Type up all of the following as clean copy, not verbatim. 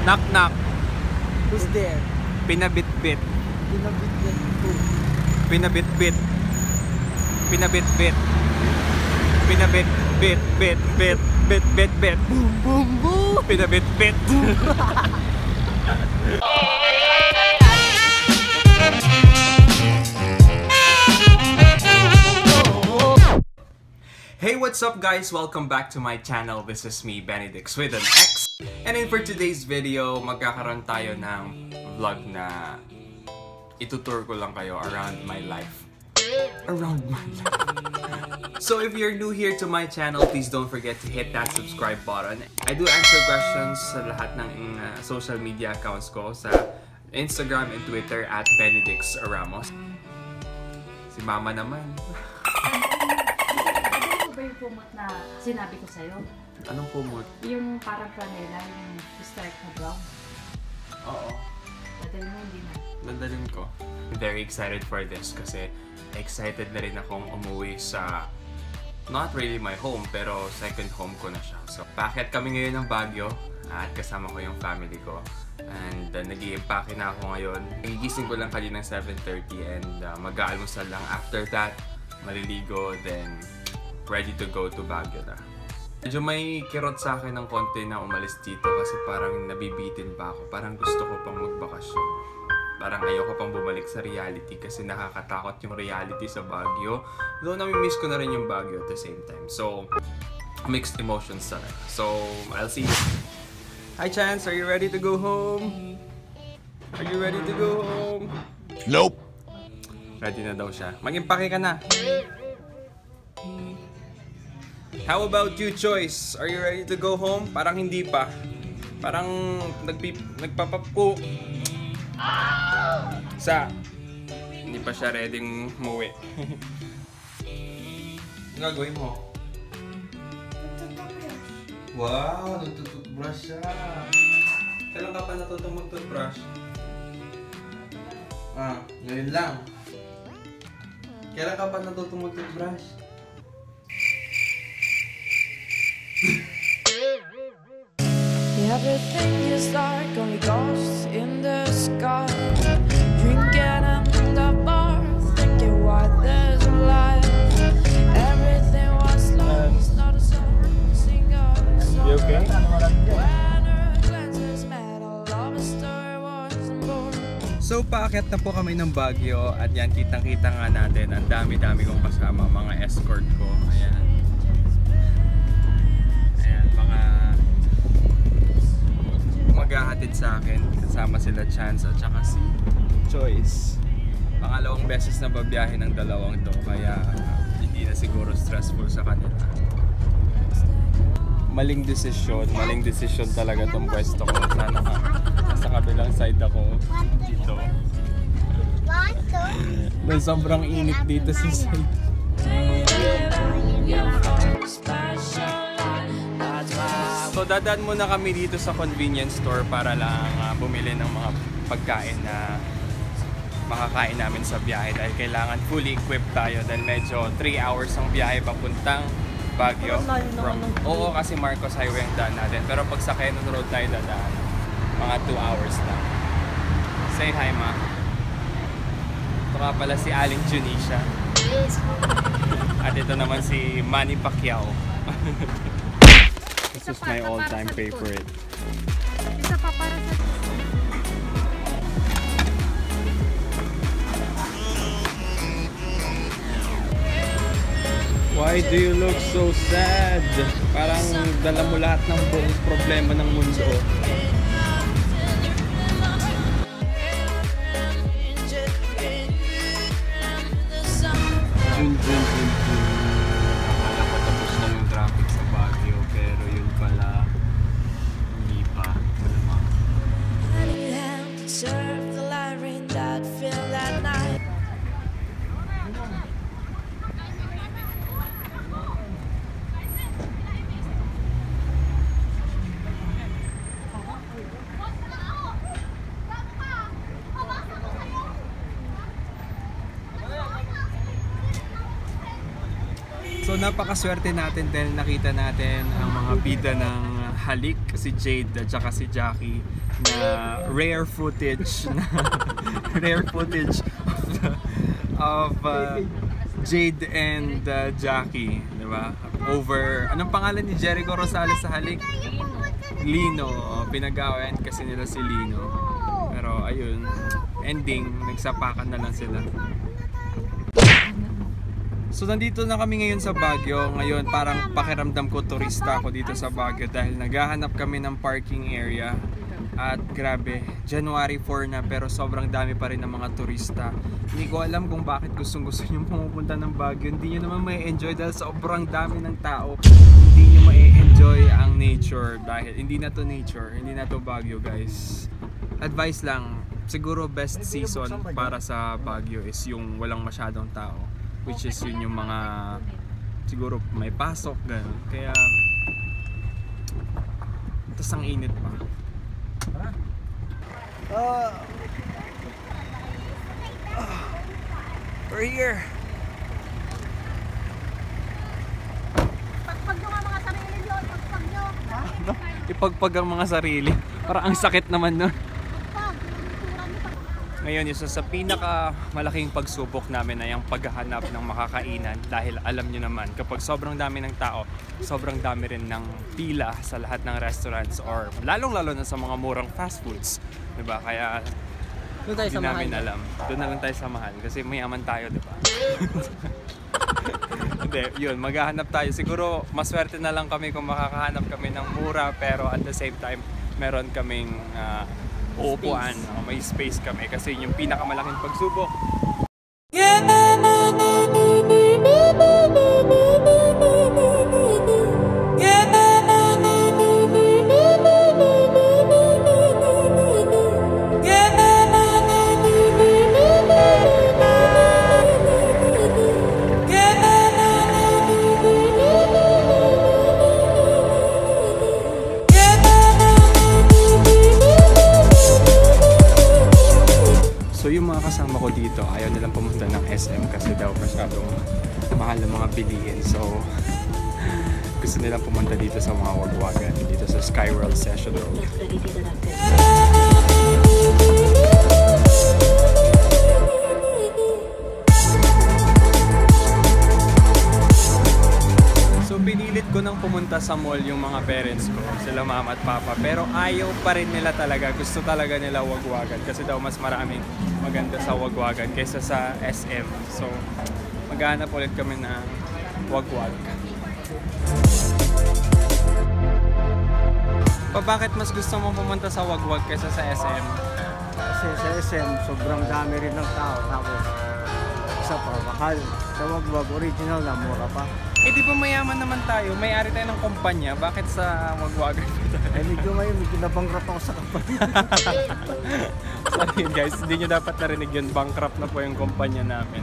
Knock knock. Who's there? Pinabit-bit. Pinabit-bit who? Pinabit-bit. Pinabit-bit. Pinabit-bit. Bit-bit. Bit-bit-bit. Boom, boom, boom! Pinabit-bit. Hey, what's up guys? Welcome back to my channel. This is me, Benedix with an X. And then for today's video, magkakaroon tayo ng vlog na itutour ko lang kayo around my life. Around my life. So if you're new here to my channel, please don't forget to hit that subscribe button. I do answer questions sa lahat ng social media accounts ko sa Instagram and Twitter at Benedix Ramos. Si Mama naman. Yung kumot na sinabi ko sa'yo. Anong kumot? Yung parang franela, yung strike na brown. Oo. Dadalhin mo, hindi na. Dadalhin ko. Very excited for this kasi excited na rin akong umuwi sa not really my home pero second home ko na siya. So, paakyat kami ngayon ng Baguio at kasama ko yung family ko. And nag-i-impake na ako ngayon. Nagigising ko lang kanina ng 7:30 and mag-aalmusal lang after that. Maliligo, then ready to go to Baguio na. Medyo may kirot sa akin ng konti na umalis dito kasi parang nabibitin pa ako. Parang gusto ko pang magbakasyon. Parang ayoko pang bumalik sa reality kasi nakakatakot yung reality sa Baguio. Though nami-miss ko na rin yung Baguio at the same time. So, mixed emotions talaga. So, I'll see you. Hi Chance, are you ready to go home? Are you ready to go home? Nope. Ready na daw siya. Mag-impake ka na. How about you, Choice? Are you ready to go home? Parang hindi pa. Parang nagpapapu. Hindi pa siya ready umuwi. Ano gagawin mo? Wow, nagtututbrush siya. Kailan ka pa natutong mag-toothbrush? Ngayon lang. Kailan ka pa natutong mag-toothbrush? Everything is like only ghosts in the sky. Drinking in the bar, thinking why there's a life. Everything was lost, not a soul, singer. You okay? When her glances met, a love story wasn't born. So paakyat na po kami ng Baguio at yan kitang-kita nga natin. Ang dami-dami kong kasama, mga escort ko. Ayan. Maghahatid sa akin, kasama sila Chance at saka si Choice. Pangalawang beses na babiyahe ng dalawang to kaya hindi na siguro stressful sa kanila. Maling desisyon talaga tong pwesto ko. Sana sa kabilang side ako dito. Dahil sobrang init dito sa side. So dadaan muna kami dito sa convenience store para lang bumili ng mga pagkain na makakain namin sa biyahe dahil kailangan fully equipped tayo dahil medyo 3 hours ang biyahe papuntang Baguio. Oo, kasi Marcos Highway ang daan natin pero pag sa Quezon Road tayo dadaan mga 2 hours lang. Say hi, ma. Ito nga pala si Aling Junisha. At ito naman si Manny Pacquiao. This is my all-time favorite. Isa pa para sa... Why do you look so sad? Parang dala mo lahat ng buong problema ng mundo. Akala ko tapos na yung traffic sa Baguio pero yun pala hindi pa. Malamang. So napakaswerte natin dahil nakita natin ang mga bida ng halik si Jade at saka si Jackie na rare footage of Jade and Jackie, di ba? Over, anong pangalan ni Jericho Rosales sa halik? Lino. Pinag-awayan kasi nila si Lino. Pero ayun, ending, nagsapakan na lang sila. So nandito na kami ngayon sa Baguio. Ngayon parang pakiramdam ko turista ako dito sa Baguio dahil naghahanap kami ng parking area. At grabe, January 4 na pero sobrang dami pa rin ng mga turista. Hindi ko alam kung bakit gustong-gusto nyo pumupunta ng Baguio. Hindi nyo naman may enjoy dahil sobrang dami ng tao. Hindi nyo may enjoy ang nature dahil hindi na to nature, hindi na to Baguio guys. Advice lang, siguro best season para sa Baguio is yung walang masyadong tao. Which is yun yung mga siguro may pasok ganun. Kaya tas ang init pa. We're here. Pagpag nyo nga mga sarili nyo, pagpag nyo. Ipagpag ang mga sarili. Parang ang sakit naman nun. Ngayon, isa sa pinaka malaking pagsubok namin ay ang paghahanap ng makakainan dahil alam nyo naman, kapag sobrang dami ng tao, sobrang dami rin ng pila sa lahat ng restaurants or lalong-lalo na sa mga murang fast foods. Diba? Kaya Doon tayo hindi sa namin mahal. alam. Doon na lang tayo sa mahal kasi mayaman tayo, diba? Hindi, yun, maghahanap tayo. Siguro, maswerte na lang kami kung makakahanap kami ng mura pero at the same time, meron kaming uupuan, may space kami kasi yung pinakamalaking pagsubok. So yung mga kasama ko dito, ayaw nilang pumunta ng SM kasi daw masyadong mahal ng mga bilihin. So gusto nilang pumunta dito sa mga wagwagan, dito sa Skyworld Session Road. So pinilit ko nang pumunta sa mall yung mga parents ko, sila mama at papa, pero ayaw pa rin nila talaga, gusto talaga nila wagwagan kasi daw mas maraming maganda sa wagwagan kaysa sa SM. So maghanap ulit kami ng wagwag. Bakit mas gusto mo pumunta sa wagwag kaysa sa SM? Kasi sa SM, sobrang dami rin ng tao. Tapos, isa pa, bakal. Sa wagwag, original na, mura pa. Eh di ba mayaman naman tayo? May-ari tayo ng kumpanya. Bakit sa wagwagan? Medyo ngayon, medyo nabangrap ako sa kampanya. Sorry guys, hindi nyo dapat narinig yun. Bankrupt na po yung kumpanya namin.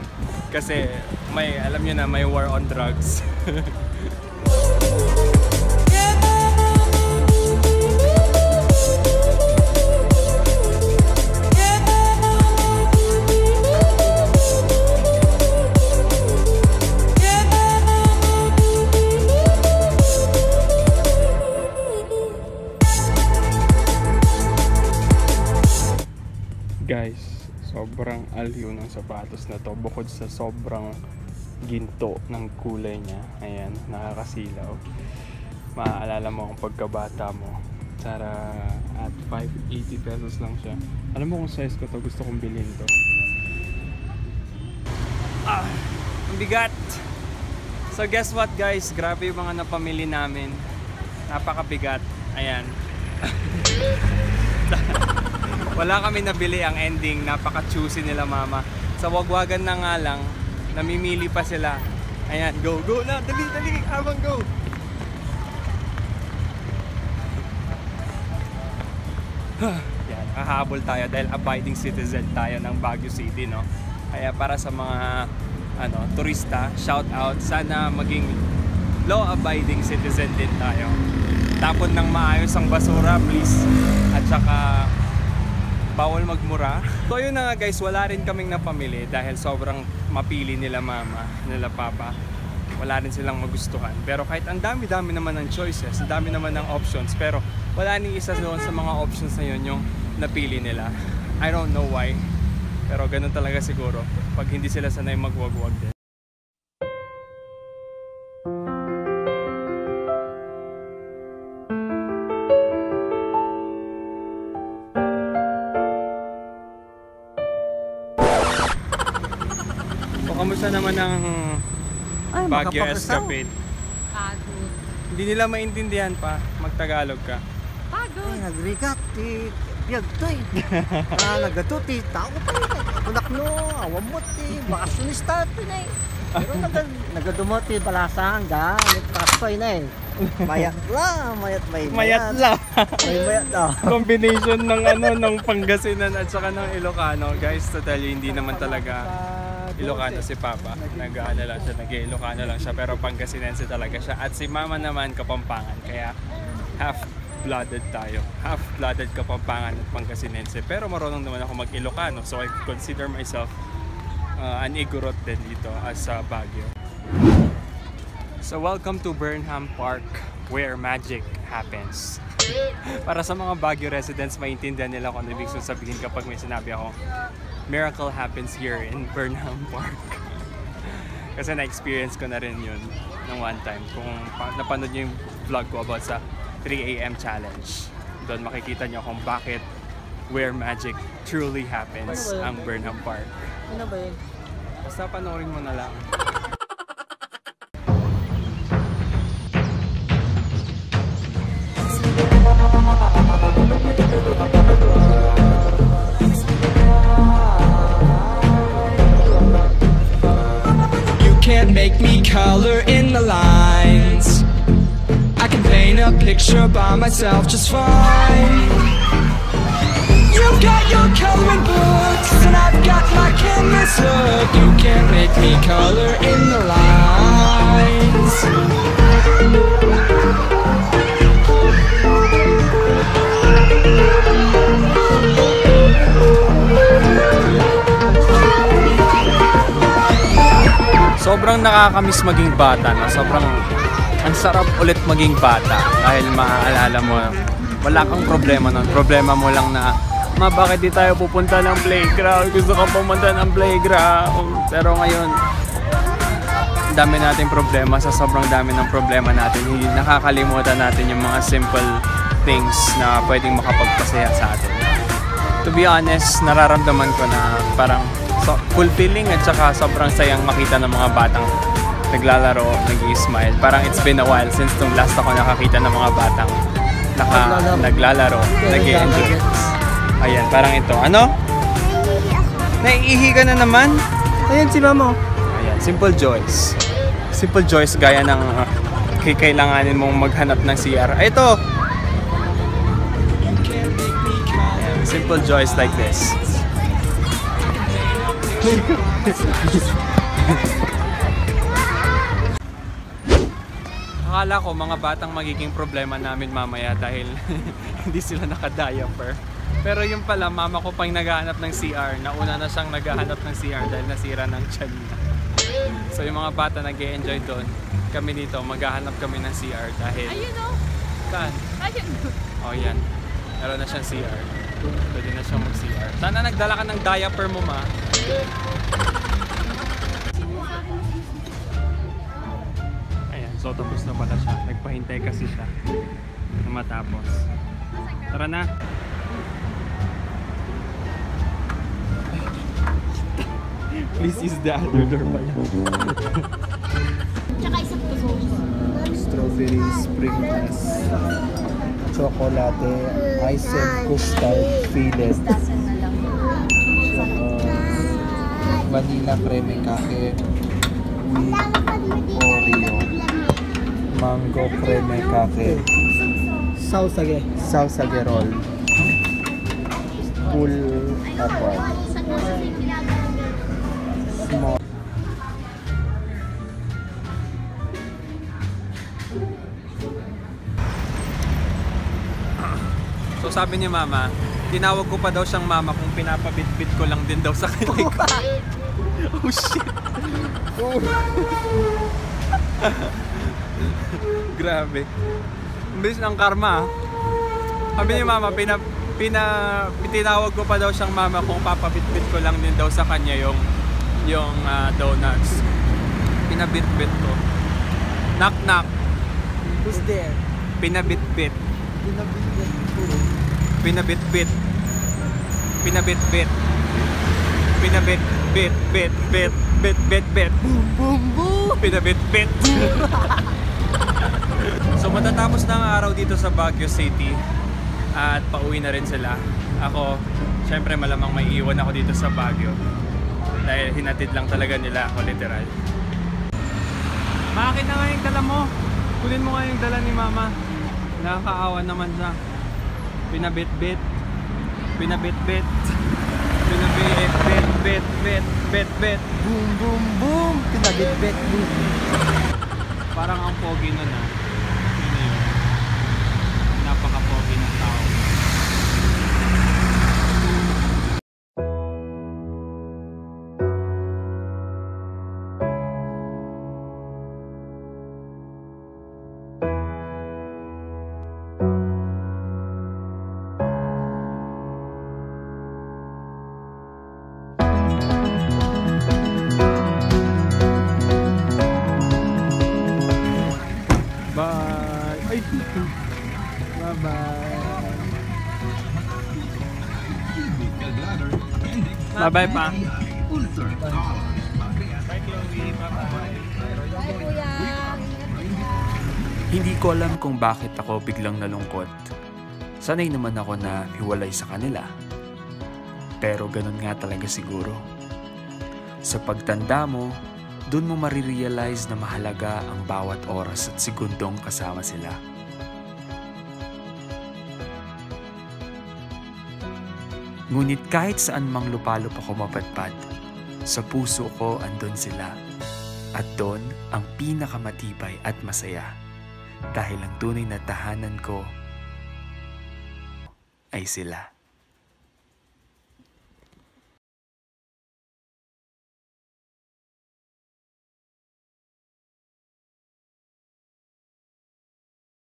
Kasi may, alam nyo na, may war on drugs. Guys, sobrang aliw ng sapatos na to bukod sa sobrang ginto ng kulay niya. Ayan, nakakasilaw. Maaalala mo ang pagkabata mo. Tara, at 580 pesos lang siya. Alam mo kung size ko to, gusto kong bilhin to. Ah, ang bigat! So guess what guys, grabe yung mga napamili namin. Napakabigat. Ayan. Wala kami nabili, ang ending, napaka-choosy nila mama. Sa wagwagan na nga lang, namimili pa sila. Ayan, go, go na, dali, dali, abang go! Yan, kahabol tayo dahil abiding citizen tayo ng Baguio City, no? Kaya para sa mga turista, shout out, sana maging law-abiding citizen din tayo. Tapon ng maayos ang basura, please. At saka bawal magmura. So yun na nga guys, wala rin kaming napamili dahil sobrang mapili nila mama, nila papa. wala rin silang magustuhan. Pero kahit ang dami-dami naman ng choices, ang dami naman ng options, pero wala ni isa doon sa mga options na yun yung napili nila. I don't know why, pero ganun talaga siguro pag hindi sila sanay magwagwag din. So, kamusta naman ang Baguio Escapade? Pagod. Hindi nila maintindihan pa, magtagalog ka. Pagod. Ay, nagrigat, biyag to nagato, tao pa kunak no, awam mo, bakasunista ito na Pero nagadumot, balasang, nagtaspay na Mayat lang, mayat may Mayat lang. May mayat lang. Combination ng ng Pangasinan at saka ng Ilocano. Guys, totally hindi naman talaga Ilocano si Papa. Nag-ano lang siya, nag-Ilocano lang siya, pero Pangasinense talaga siya. At si Mama naman Kapampangan, kaya half-blooded tayo. Half-blooded Kapampangan at Pangasinense. Pero marunong naman ako mag-Ilocano, so I consider myself an Igorot din dito sa Baguio. So welcome to Burnham Park, where magic happens. Para sa mga Baguio residents, maintindihan nila kung ano ibig sabihin kapag may sinabi ako, miracle happens here in Burnham Park. Kasi na-experience ko na rin yun ng one time. Kung napanood nyo yung vlog ko about sa 3 AM challenge, doon makikita nyo kung bakit where magic truly happens ang Burnham Park. Ano ba yun? Basta panoorin mo na lang. Can't make me color in the lines. I can paint a picture by myself just fine. You've got your coloring books and I've got my canvas look. You can't make me color in the lines. Sobrang nakakamiss maging bata, no? Sobrang ang sarap ulit maging bata dahil maaalala mo wala kang problema nun. Problema mo lang na bakit di tayo pupunta ng playground? Gusto kang pumunta ng playground. Pero ngayon, dami nating problema. Sa sobrang dami ng problema natin, hindi nakakalimutan natin yung mga simple things na pwedeng makapagpasaya sa atin. To be honest, nararamdaman ko na parang fulfilling at saka sobrang sayang makita ng mga batang naglalaro, nag-i-smile. Parang it's been a while since nung last ako nakakita ng mga batang naglalaro, nag-i-enjoy. Ayan, parang ito. Ano? Naiihi ka na naman? Ayan si Mama. Ayan, simple joys. Simple joys gaya ng kailanganin mong maghanap ng CR. Ito! Ayan, simple joys like this. Akala ko mga batang magiging problema namin mamaya dahil hindi sila naka-diaper. Pero yung pala, mama ko pang naghahanap ng CR. Nauna na siyang naghahanap ng CR dahil nasira ng tiyan niya. So yung mga bata nag-e-enjoy doon. Kami dito, maghahanap kami ng CR dahil... Ayun o. Saan? Ayun. Oh yan. Meron na siyang CR. Pwede na siyang mag-CR. Sana nagdala ka ng diaper mo, ma. Ayan, so tapos na pala siya. Nagpahintay kasi siya na matapos. Tara na! Please use the other door pala. Tsaka isang puso. Strawberry sprinkles, chocolate, iced custard fillet, vanilla creme cake with Oreo, mango creme cake, sausage roll, full apple, small. So sabi ni mama, tinawag ko pa daw siyang mama kung pinapabitbit ko lang din daw sa kanya. Oh shit! Grabe. Imbis ng karma. Sabi ni mama, tinawag ko pa daw siyang mama kung papabitbit ko lang din daw sa kanya yung donuts. Pinabitbit ko. Knock knock. Who's there? Pinabitbit. Pinabitbit. Pinabitbit. Pinabitbit. Pinabitbit. Bit bit bit bit bit. Boom boom boom. Pinabitbit. So matatapos na ang araw dito sa Baguio City at pauwi na rin sila. Ako, syempre malamang may iwan ako dito sa Baguio dahil hinatid lang talaga nila ako literal. Bakit na nga yung dala mo? Kunin mo nga yung dala ni mama. Nakakaawa naman siya. Pinabitbit. Pinabitbit. Pinabitbit. Bit bit bit bit. Boom boom boom. Pinabitbit. Boom. Parang ang pogi nun ah. Yun na yun. Napaka-pogi ng tao. Bye! Ay! Bye-bye! Bye-bye pa! Bye Chloe! Bye-bye! Hindi ko alam kung bakit ako biglang nalungkot. Sanay naman ako na hiwalay sa kanila. Pero ganun nga talaga siguro. Sa pagtanda mo, doon mo marirealize na mahalaga ang bawat oras at segundong kasama sila. Ngunit kahit saan mang lupalop ako mapadpad, sa puso ko andun sila. At doon ang pinakamatibay at masaya. Dahil ang tunay na tahanan ko ay sila.